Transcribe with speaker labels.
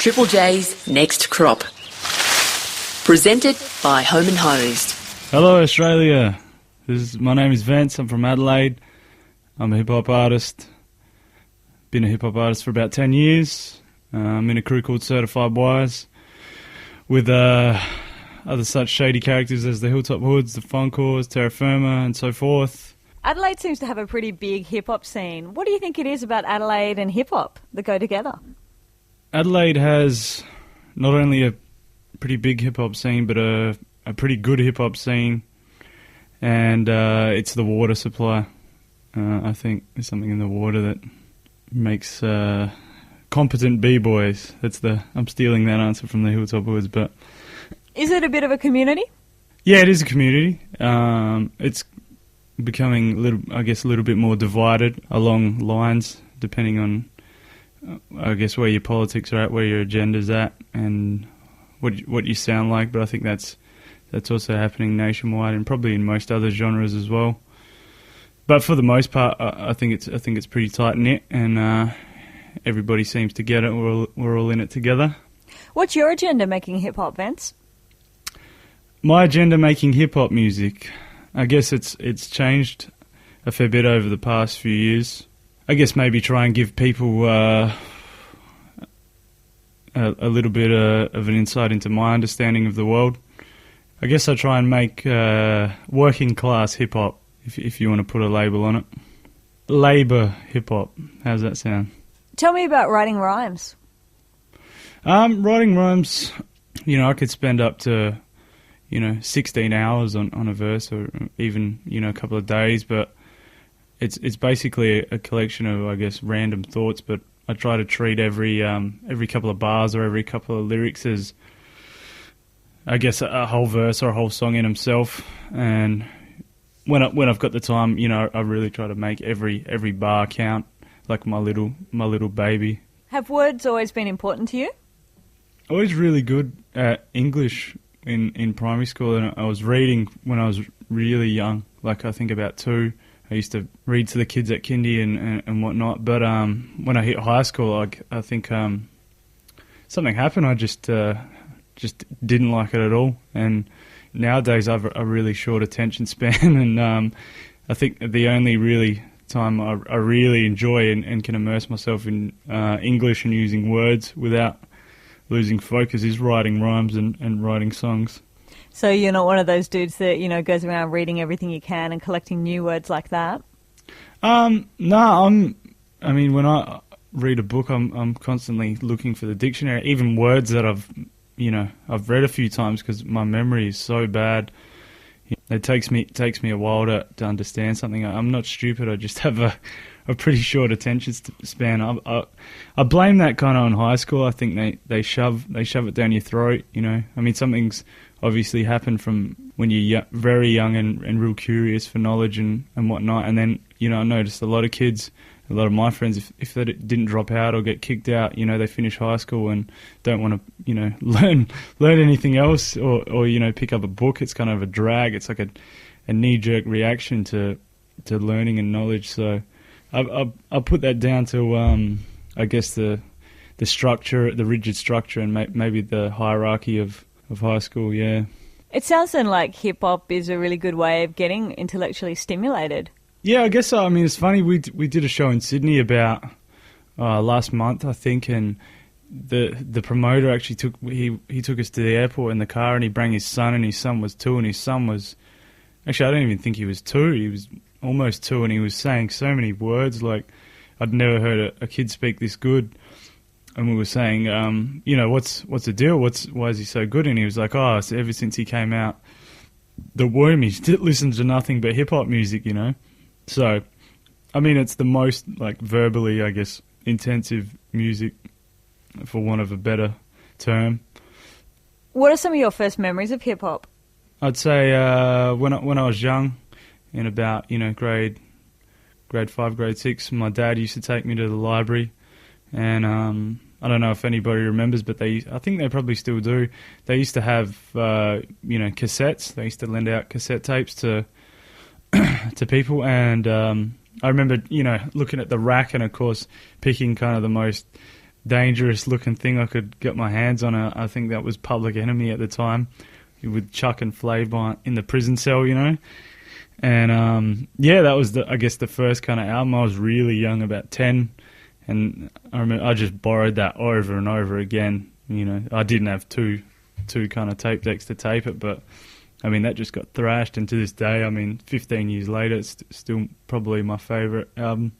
Speaker 1: Triple J's Next Crop. Presented by Home and Hosed.
Speaker 2: Hello Australia, my name is Vance, I'm from Adelaide. I'm a hip-hop artist. Been a hip-hop artist for about 10 years. I'm in a crew called Certified Wise with other such shady characters as the Hilltop Hoods, the Funkors, Terra Firma and so forth.
Speaker 3: Adelaide seems to have a pretty big hip-hop scene. What do you think it is about Adelaide and hip-hop that go together?
Speaker 2: Adelaide has not only a pretty big hip-hop scene, but a pretty good hip-hop scene, and it's the water supply. I think there's something in the water that makes competent b-boys. I'm stealing that answer from the Hilltop Hoods, but...
Speaker 3: Is it a bit of a community?
Speaker 2: Yeah, it is a community. It's becoming a little bit more divided along lines, depending on, I guess, where your politics are at, where your agenda's at, and what you sound like. But I think that's also happening nationwide and probably in most other genres as well. But for the most part, I think it's pretty tight knit, and everybody seems to get it. We're all in it together.
Speaker 3: What's your agenda making hip hop, Vince?
Speaker 2: My agenda making hip hop music, I guess it's changed a fair bit over the past few years. I guess maybe try and give people a little bit of an insight into my understanding of the world. I guess I try and make working class hip hop, if you want to put a label on it. Labour hip hop. How's that sound?
Speaker 3: Tell me about writing rhymes.
Speaker 2: Writing rhymes, I could spend up to 16 hours on a verse, or even a couple of days, but it's basically a collection of, I guess, random thoughts. But I try to treat every couple of bars or every couple of lyrics as, I guess, a whole verse or a whole song in himself. And when I've got the time, I really try to make every bar count, like my little baby. Have
Speaker 3: words always been important to you?
Speaker 2: Always really good at English in primary school, and I was reading when I was really young, like I think about 2. I used to read to the kids at kindy and whatnot, but when I hit high school, I think something happened. I just didn't like it at all, and nowadays I have a really short attention span, and I think the only really time I really enjoy and can immerse myself in English and using words without losing focus is writing rhymes and writing songs.
Speaker 3: So you're not one of those dudes that, goes around reading everything you can and collecting new words like that?
Speaker 2: No, when I read a book, I'm constantly looking for the dictionary, even words that I've read a few times, because my memory is so bad. It takes me a while to understand something. I'm not stupid. I just have a pretty short attention span. I blame that kind of on high school. I think they shove it down your throat. Something's obviously happened from when you're very young and real curious for knowledge and whatnot. And then I noticed a lot of kids, a lot of my friends, if they didn't drop out or get kicked out, they finish high school and don't want to learn anything else or pick up a book. It's kind of a drag. It's like a knee-jerk reaction to learning and knowledge. So I put that down to I guess the structure, the rigid structure, and maybe the hierarchy of high school. Yeah.
Speaker 3: It sounds then like hip hop is a really good way of getting intellectually stimulated.
Speaker 2: Yeah, I guess so. It's funny, we did a show in Sydney about last month, I think, and the promoter actually took us to the airport in the car, and he brought his son, and his son was 2, and his son was, actually I don't even think he was 2, he was almost 2, and he was saying so many words, like I'd never heard a kid speak this good. And we were saying, what's the deal? Why is he so good? And he was like, so ever since he came out the womb, he's listened to nothing but hip hop music, So, it's the most, verbally, I guess, intensive music, for want of a better term.
Speaker 3: What are some of your first memories of hip-hop?
Speaker 2: I'd say when I was young, in about, grade 5, grade 6, my dad used to take me to the library, and I don't know if anybody remembers, but I think they probably still do. They used to have, cassettes. They used to lend out cassette tapes to people, and I remember, looking at the rack and, of course, picking kind of the most dangerous looking thing I could get my hands on. I think that was Public Enemy at the time, with Chuck and Flav in the prison cell, you know. And that was I guess the first kind of album. I was really young, about 10, and I remember I just borrowed that over and over again. You know, I didn't have two kind of tape decks to tape it, but I mean that just got thrashed. And to this day, I mean, 15 years later, it's still probably my favourite album.